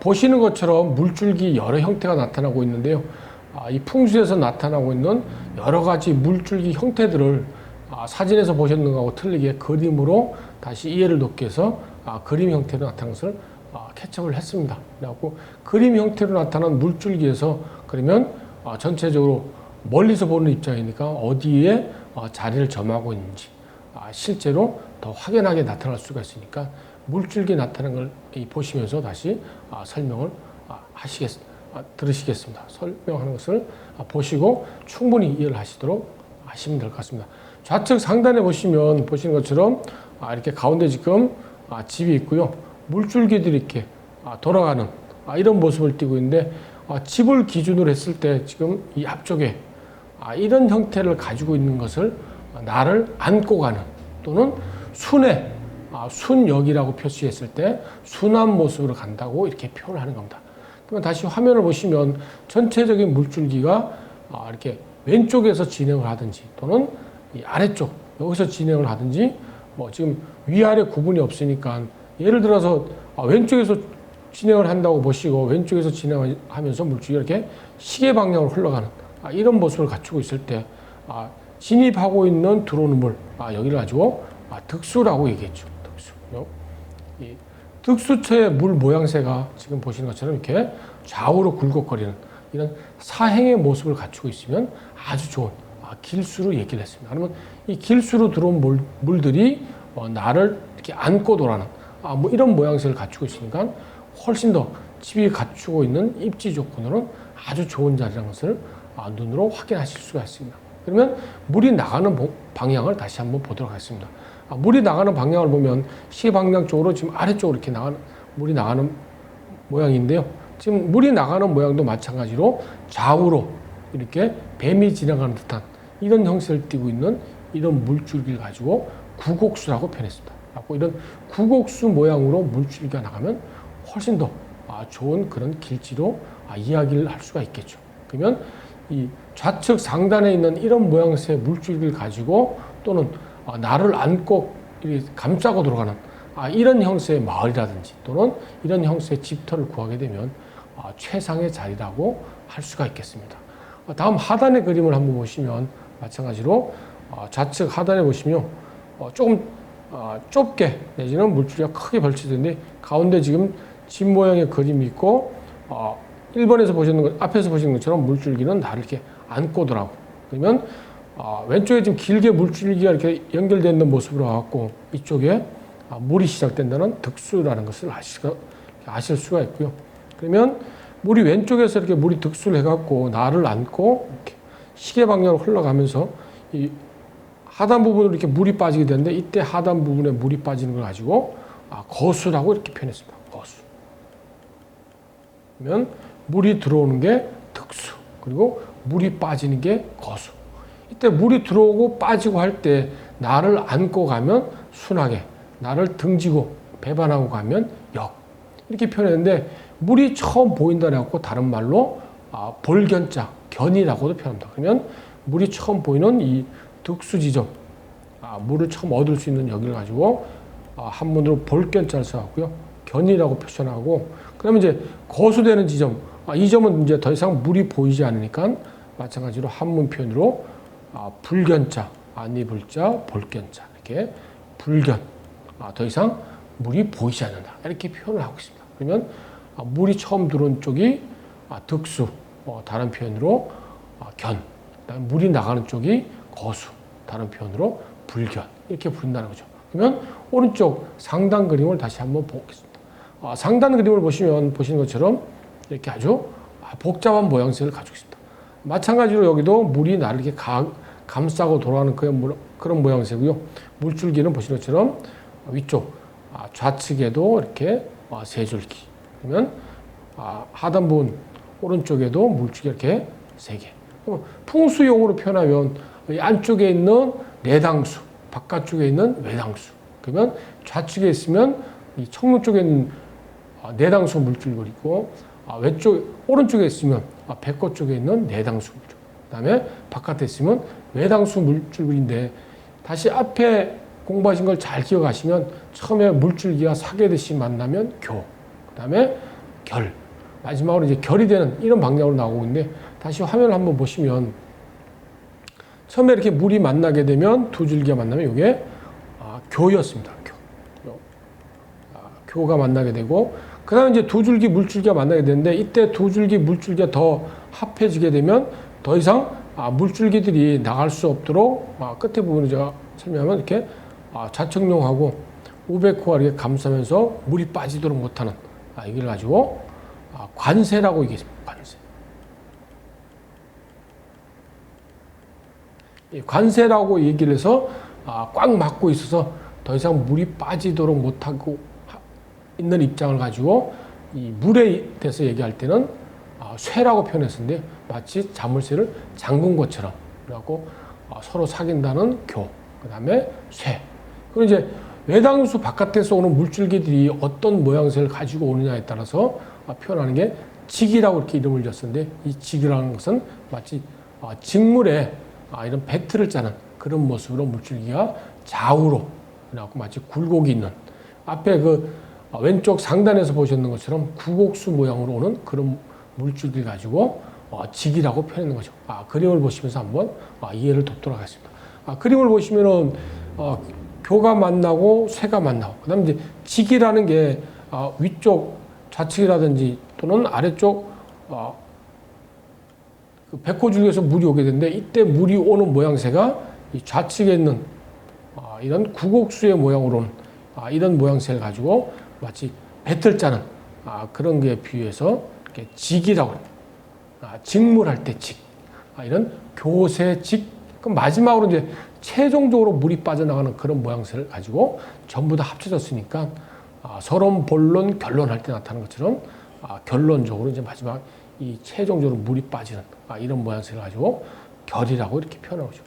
보시는 것처럼 물줄기 여러 형태가 나타나고 있는데요. 이 풍수에서 나타나고 있는 여러 가지 물줄기 형태들을 사진에서 보셨는 것하고 틀리게 그림으로 다시 이해를 돕기 위해서 그림 형태로 나타난 것을 캐치업을 했습니다. 그래갖고 그림 형태로 나타난 물줄기에서 그러면 전체적으로 멀리서 보는 입장이니까 어디에 자리를 점하고 있는지 실제로 더 확연하게 나타날 수가 있으니까 물줄기 나타나는 걸 보시면서 다시 설명을 들으시겠습니다. 설명하는 것을 보시고 충분히 이해를 하시도록 하시면 될 것 같습니다. 좌측 상단에 보시는 것처럼 이렇게 가운데 지금 집이 있고요. 물줄기들이 이렇게 돌아가는 이런 모습을 띠고 있는데 집을 기준으로 했을 때 지금 이 앞쪽에 이런 형태를 가지고 있는 것을 나를 안고 가는 또는 순역이라고 표시했을 때 순한 모습으로 간다고 이렇게 표현을 하는 겁니다. 그러면 다시 화면을 보시면 전체적인 물줄기가 이렇게 왼쪽에서 진행을 하든지 또는 이 아래쪽 여기서 진행을 하든지 지금 위아래 구분이 없으니까 예를 들어서 왼쪽에서 진행을 한다고 보시고 왼쪽에서 진행하면서 물줄기가 이렇게 시계 방향으로 흘러가는 이런 모습을 갖추고 있을 때 진입하고 있는 들어오는 물 여기를 가지고 득수라고 얘기했죠. 득수. 이 득수처의 물 모양새가 지금 보시는 것처럼 이렇게 좌우로 굴곡거리는 이런 사행의 모습을 갖추고 있으면 아주 좋은 길수로 얘기를 했습니다. 그러면 이 길수로 들어온 물들이 나를 이렇게 안고 돌아는 이런 모양새를 갖추고 있으니까 훨씬 더 집이 갖추고 있는 입지 조건으로는 아주 좋은 자리라는 것을 눈으로 확인하실 수가 있습니다. 그러면 물이 나가는 방향을 다시 한번 보도록 하겠습니다. 물이 나가는 방향을 보면 시 방향 쪽으로 지금 아래쪽으로 이렇게 물이 나가는 모양인데요. 지금 물이 나가는 모양도 마찬가지로 좌우로 이렇게 뱀이 지나가는 듯한 이런 형태를 띠고 있는 이런 물줄기를 가지고 구곡수라고 표현했습니다. 이런 구곡수 모양으로 물줄기가 나가면 훨씬 더 좋은 그런 길지로 이야기를 할 수가 있겠죠. 그러면 이 좌측 상단에 있는 이런 모양새의 물줄기를 가지고 또는 나를 안고 감싸고 들어가는 이런 형태의 마을이라든지 또는 이런 형태의 집터를 구하게 되면 최상의 자리라고 할 수가 있겠습니다. 다음 하단의 그림을 한번 보시면 마찬가지로 좌측 하단에 보시면 조금 좁게 내지는 물줄기가 크게 걸쳐있는데 가운데 지금 집 모양의 그림이 있고 1번에서 보시는 것, 앞에서 보시는 것처럼 물줄기는 나를 이렇게 안고 들어가고 그러면 왼쪽에 지금 길게 물줄기가 이렇게 연결되어 있는 모습으로 갖고 이쪽에 물이 시작된다는 득수라는 것을 아실 수가 있고요. 그러면 물이 왼쪽에서 이렇게 물이 득수를 해갖고 나를 안고 이렇게 시계 방향으로 흘러가면서 이 하단 부분으로 이렇게 물이 빠지게 되는데 이때 하단 부분에 물이 빠지는 걸 가지고 거수라고 이렇게 표현했습니다. 거수. 그러면 물이 들어오는 게 득수, 그리고 물이 빠지는 게 거수. 이때 물이 들어오고 빠지고 할 때 나를 안고 가면 순하게, 나를 등지고 배반하고 가면 역. 이렇게 표현했는데 물이 처음 보인다 해갖고 다른 말로 볼견자, 견이라고도 표현합니다. 그러면 물이 처음 보이는 이 득수 지점, 물을 처음 얻을 수 있는 여기를 가지고 한문으로 볼견자를 써갖고요. 견이라고 표현하고 그러면 이제 거수되는 지점, 이 점은 이제 더 이상 물이 보이지 않으니까 마찬가지로 한문 표현으로 불견자, 안입을자, 볼견자 이렇게 불견, 더 이상 물이 보이지 않는다 이렇게 표현을 하고 있습니다. 그러면 물이 처음 들어온 쪽이 득수, 다른 표현으로 견, 그다음에 물이 나가는 쪽이 거수, 다른 표현으로 불견 이렇게 부른다는 거죠. 그러면 오른쪽 상단 그림을 다시 한번 보겠습니다. 상단 그림을 보시는 것처럼 이렇게 아주 복잡한 모양새를 가지고 있습니다. 마찬가지로 여기도 물이 나를 이렇게 감싸고 돌아가는 그런 모양새고요. 물줄기는 보시는 것처럼 위쪽 좌측에도 이렇게 세 줄기. 그러면 하단 부분 오른쪽에도 물줄기 이렇게 세 개. 풍수용으로 표현하면 이 안쪽에 있는 내당수, 바깥쪽에 있는 외당수. 그러면 좌측에 있으면 이 청로 쪽에 있는 내당수 물줄기가 있고 오른쪽에 있으면 백호 쪽에 있는 내당수 물줄기. 그다음에 바깥에 있으면 외당수 물줄기인데 다시 앞에 공부하신 걸 잘 기억하시면 처음에 물줄기가 사개듯이 만나면 교. 그다음에 결. 마지막으로 이제 결이 되는 이런 방향으로 나오고 있는데 다시 화면을 한번 보시면 처음에 이렇게 물이 만나게 되면 두 줄기가 만나면 이게 교였습니다. 교가 만나게 되고 그 다음에 이제 두 줄기 물줄기가 만나게 되는데 이때 두 줄기 물줄기가 더 합해지게 되면 더 이상 물줄기들이 나갈 수 없도록 끝에 부분을 제가 설명하면 이렇게 좌측용하고 우백호가 이렇게 감싸면서 물이 빠지도록 못하는 이걸 가지고 관세라고 얘기했습니다. 관세. 이 관세라고 얘기를 해서 꽉 막고 있어서 더 이상 물이 빠지도록 못하고 있는 입장을 가지고 이 물에 대해서 얘기할 때는 쇠라고 표현했었는데 마치 자물쇠를 잠근 것처럼 그래갖고 서로 사귄다는 교, 그 다음에 쇠. 그리고 이제 외당수 바깥에서 오는 물줄기들이 어떤 모양새를 가지고 오느냐에 따라서 표현하는 게 직이라고 이렇게 이름을 줬었는데 이 직이라는 것은 마치 직물에 이런 배틀을 짜는 그런 모습으로 물줄기가 좌우로 그래갖고 마치 굴곡이 있는 앞에 그 왼쪽 상단에서 보셨는 것처럼 구곡수 모양으로 오는 그런 물줄기를 가지고 직이라고 표현하는 거죠. 그림을 보시면서 한번 이해를 돕도록 하겠습니다. 그림을 보시면은 교가 만나고 쇠가 만나고 그다음에 이제 직이라는 게 위쪽 좌측이라든지 또는 아래쪽 그 백호줄기에서 물이 오게 되는데 이때 물이 오는 모양새가 이 좌측에 있는 이런 구곡수의 모양으로 오는 이런 모양새를 가지고 마치 배틀 짜는 그런 게 비유해서 이렇게 직이라고 합니다. 직물할 때 직. 이런 교세 직. 그럼 마지막으로 이제 최종적으로 물이 빠져나가는 그런 모양새를 가지고 전부 다 합쳐졌으니까 서론, 본론, 결론 할 때 나타나는 것처럼 결론적으로 이제 마지막 이 최종적으로 물이 빠지는 이런 모양새를 가지고 결이라고 이렇게 표현하고 있죠.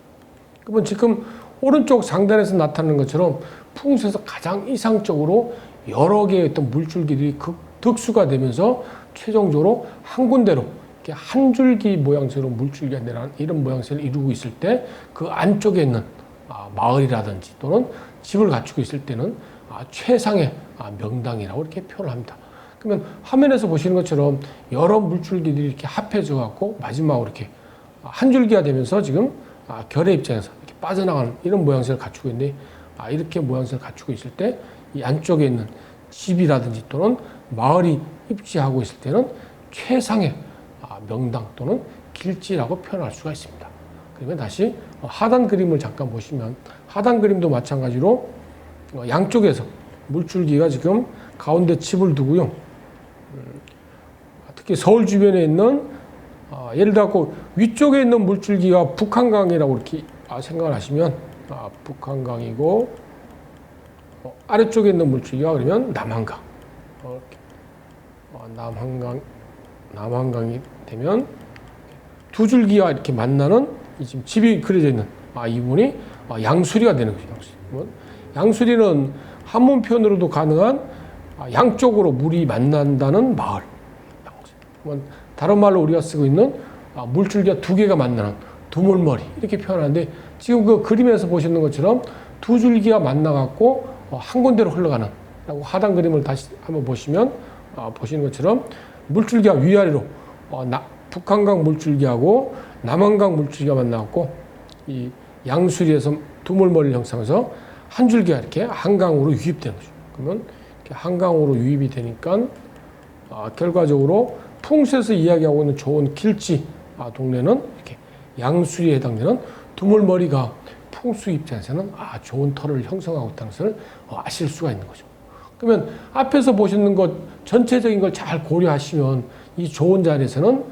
그러면 지금 오른쪽 상단에서 나타나는 것처럼 풍수에서 가장 이상적으로 여러 개의 어떤 물줄기들이 득수가 되면서 최종적으로 한 군데로 이렇게 한 줄기 모양새로 물줄기가 내려가는 이런 모양새를 이루고 있을 때 그 안쪽에 있는 마을이라든지 또는 집을 갖추고 있을 때는 최상의 명당이라고 이렇게 표현을 합니다. 그러면 화면에서 보시는 것처럼 여러 물줄기들이 이렇게 합해져 갖고 마지막으로 이렇게 한 줄기가 되면서 지금 결의 입장에서 이렇게 빠져나가는 이런 모양새를 갖추고 있는데 이렇게 모양새를 갖추고 있을 때 이 안쪽에 있는 집이라든지 또는 마을이 입지하고 있을 때는 최상의 명당 또는 길지라고 표현할 수가 있습니다. 그러면 다시 하단 그림을 잠깐 보시면 하단 그림도 마찬가지로 양쪽에서 물줄기가 지금 가운데 집을 두고요. 특히 서울 주변에 있는 예를 들어 위쪽에 있는 물줄기가 북한강이라고 이렇게 생각을 하시면 북한강이고 아래쪽에 있는 물줄기가 그러면 남한강. 남한강이 되면 두 줄기가 이렇게 만나는 지금 집이 그려져 있는 이 부분이 양수리가 되는 거죠. 양수리는 한문 표현으로도 가능한 양쪽으로 물이 만난다는 마을. 다른 말로 우리가 쓰고 있는 물줄기가 두 개가 만나는 두물머리 이렇게 표현하는데 지금 그 그림에서 보시는 것처럼 두 줄기가 만나갖고 한 군데로 흘러가는 라고 하단 그림을 다시 한번 보시면 보시는 것처럼 물줄기가 위아래로 북한강 물줄기하고 남한강 물줄기가 만나갖고 이 양수리에서 두물머리를 형성해서 한 줄기가 이렇게 한강으로 유입되는 거죠. 그러면 이렇게 한강으로 유입이 되니까 결과적으로 풍수에서 이야기하고 있는 좋은 길지 동네는 이렇게 양수리에 해당되는 두물머리가 풍수 입장에서는 좋은 터를 형성하고 있다는 것을 아실 수가 있는 거죠. 그러면 앞에서 보시는 것 전체적인 걸 잘 고려하시면 이 좋은 자리에서는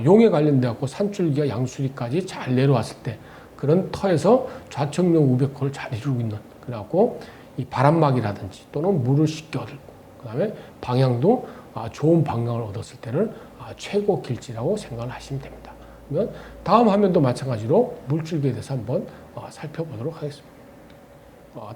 용에 관련되어 산줄기가 양수리까지 잘 내려왔을 때 그런 터에서 좌측용 우백호를 잘 이루고 있는 그래갖고 이 바람막이라든지 또는 물을 쉽게 얻고 그다음에 방향도 좋은 방향을 얻었을 때를 최고 길지라고 생각을 하시면 됩니다. 그러면 다음 화면도 마찬가지로 물줄기에 대해서 한번 살펴보도록 하겠습니다.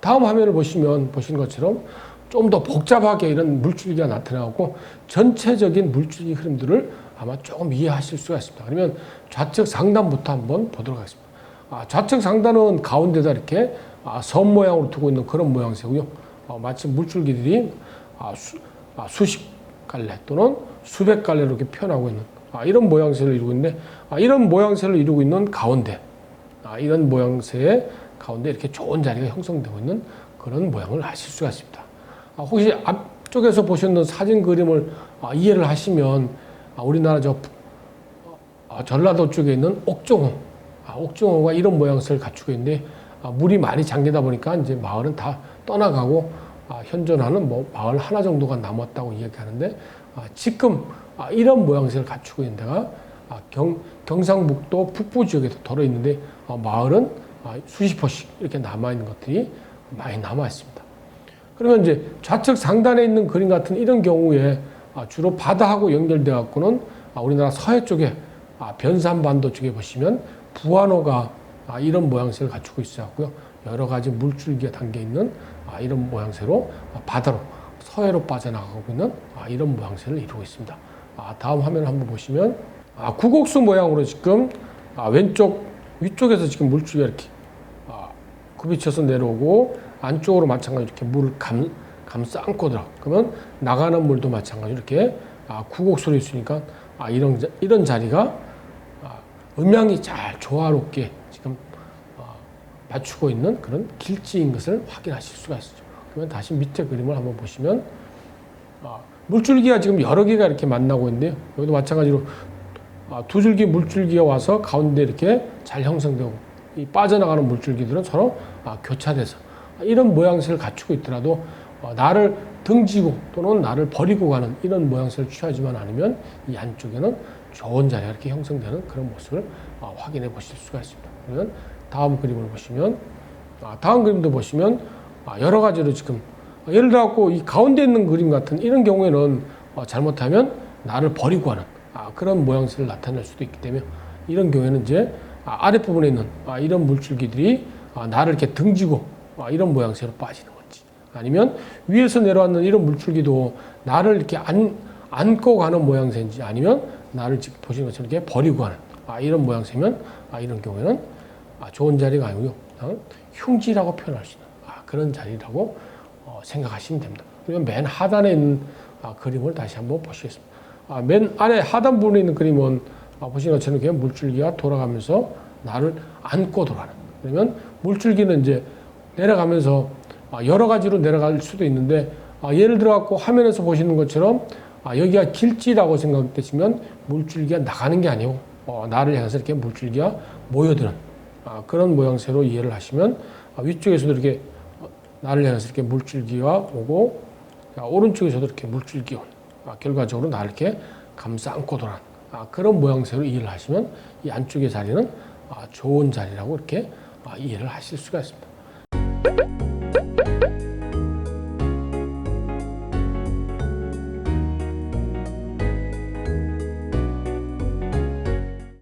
다음 화면을 보시면 보신 것처럼 좀 더 복잡하게 이런 물줄기가 나타나고 전체적인 물줄기 흐름들을 아마 조금 이해하실 수가 있습니다. 그러면 좌측 상단부터 한번 보도록 하겠습니다. 좌측 상단은 가운데다 이렇게 선 모양으로 두고 있는 그런 모양새고요. 마치 물줄기들이 수십 갈래 또는 수백 갈래로 이렇게 표현하고 있는 이런 모양새를 이루고 있는데 이런 모양새를 이루고 있는 가운데 이런 모양새의 가운데 이렇게 좋은 자리가 형성되고 있는 그런 모양을 하실 수가 있습니다. 혹시 앞쪽에서 보셨는 사진 그림을 이해를 하시면 우리나라 전라도 쪽에 있는 옥정호, 옥정호가 이런 모양새를 갖추고 있는데 물이 많이 잠기다 보니까 이제 마을은 다 떠나가고 현존하는 마을 하나 정도가 남았다고 이야기하는데 지금 이런 모양새를 갖추고 있는 데가 경상북도 북부 지역에도 덜어 있는데 마을은 수십 호씩 이렇게 남아있는 것들이 많이 남아있습니다. 그러면 이제 좌측 상단에 있는 그림 같은 이런 경우에 주로 바다하고 연결돼 갖고는 우리나라 서해 쪽에 변산반도 쪽에 보시면 부안호가 이런 모양새를 갖추고 있어요. 여러 가지 물줄기가 담겨 있는 이런 모양새로 바다로 서해로 빠져나가고 있는 이런 모양새를 이루고 있습니다. 다음 화면을 한번 보시면 구곡수 모양으로 지금 왼쪽 위쪽에서 지금 물줄기가 이렇게 굽이쳐서 내려오고 안쪽으로 마찬가지로 이렇게 물을 감싸 안고 들어. 그러면 나가는 물도 마찬가지로 이렇게 구곡수로 있으니까 이런 자리가 음양이 잘 조화롭게 지금 맞추고 있는 그런 길지인 것을 확인하실 수가 있죠. 그러면 다시 밑에 그림을 한번 보시면 물줄기가 지금 여러 개가 이렇게 만나고 있는데요. 여기도 마찬가지로 두 줄기 물줄기가 와서 가운데 이렇게 잘 형성되고 이 빠져나가는 물줄기들은 서로 교차돼서 이런 모양새를 갖추고 있더라도 나를 등지고 또는 나를 버리고 가는 이런 모양새를 취하지만 않으면 이 안쪽에는 좋은 자리가 이렇게 형성되는 그런 모습을 확인해 보실 수가 있습니다. 그러면 다음 그림을 보시면 다음 그림도 보시면 여러 가지로 지금 예를 들어 이 가운데 있는 그림 같은 이런 경우에는 잘못하면 나를 버리고 하는 그런 모양새를 나타낼 수도 있기 때문에 이런 경우에는 이제 아랫부분에 있는 이런 물줄기들이 나를 이렇게 등지고 이런 모양새로 빠지는 건지 아니면 위에서 내려왔는 이런 물줄기도 나를 이렇게 안고 가는 모양새인지 아니면 나를 지금 보시는 것처럼 이렇게 버리고 가는 이런 모양새면 이런 경우에는 좋은 자리가 아니고요. 흉지라고 표현할 수 있는 그런 자리라고 생각하시면 됩니다. 그러면 맨 하단에 있는 그림을 다시 한번 보시겠습니다. 맨 아래 하단 부분에 있는 그림은 보시는 것처럼 이렇게 물줄기가 돌아가면서 나를 안고 돌아가는. 그러면 물줄기는 이제 내려가면서 여러 가지로 내려갈 수도 있는데 예를 들어 갖고 화면에서 보시는 것처럼 여기가 길지라고 생각되시면 물줄기가 나가는 게 아니고 나를 향해서 이렇게 물줄기가 모여드는 그런 모양새로 이해를 하시면 위쪽에서도 이렇게 나를 향해서 이렇게 물줄기가 오고 오른쪽에서도 이렇게 물줄기가 오는 결과적으로 나를 이렇게 감싸 안고 돌아가는 그런 모양새로 이해를 하시면 이 안쪽의 자리는 좋은 자리라고 이렇게 이해를 하실 수가 있습니다.